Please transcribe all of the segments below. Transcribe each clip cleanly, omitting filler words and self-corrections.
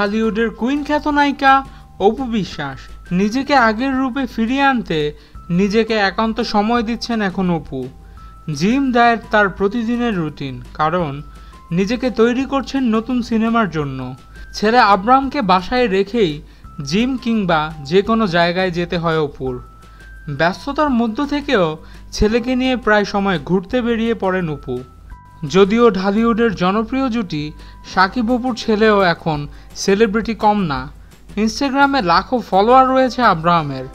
ঢালিউডের queen খ্যাত নায়িকা অপু বিশ্বাস নিজেকে আগের রূপে ফিরিয়ে আনতে নিজেকে একান্ত সময় দিচ্ছেন এখন অপু। জিম ডায়েট তার প্রতিদিনের রুটিন, কারণ নিজেকে তৈরি করছেন নতুন সিনেমার জন্য। ছেলে আব্রাহামকে বাসায় রেখেই জিম কিংবা যে কোনো জায়গায় যেতে হয় অপুর। ব্যস্ততার মধ্য থেকেও ছেলেকে নিয়ে প্রায় সময় ঘুরতে বেরিয়ে পড়েন অপু। যদিও ঢালিউডের জনপ্রিয় জুটি সাকিব অপুর ছেলেও এখন সেলিব্রিটি কম না। ইনস্টাগ্রামে লাখো ফলোয়ার রয়েছে আব্রাহামের,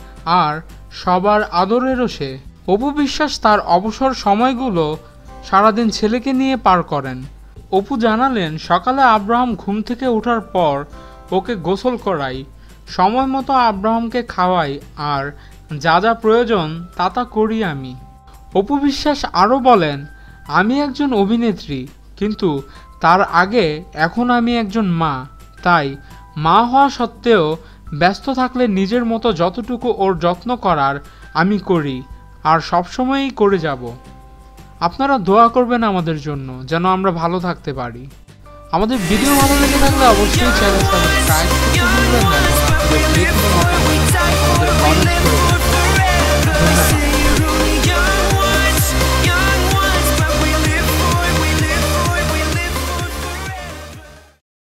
আর সবার আদরেরও সে। অপু বিশ্বাস তার অবসর সময়গুলো সারাদিন ছেলেকে নিয়ে পার করেন। অপু জানালেন, সকালে আব্রাহাম ঘুম থেকে ওঠার পর ওকে গোসল করাই, সময় মতো আব্রাহামকে খাওয়াই, আর যা যা প্রয়োজন তা করি আমি। অপু বিশ্বাস আরও বলেন, আমি একজন অভিনেত্রী, কিন্তু তার আগে এখন আমি একজন মা। তাই মা হওয়া সত্ত্বেও ব্যস্ত থাকলে নিজের মতো যতটুকু ওর যত্ন করার আমি করি, আর সবসময়ই করে যাব। আপনারা দোয়া করবেন আমাদের জন্য, যেন আমরা ভালো থাকতে পারি। আমাদের ভিডিও ভালো লেগে থাকলে অবশ্যই চ্যানেল সাবস্ক্রাইব করতে ভুলবেন না।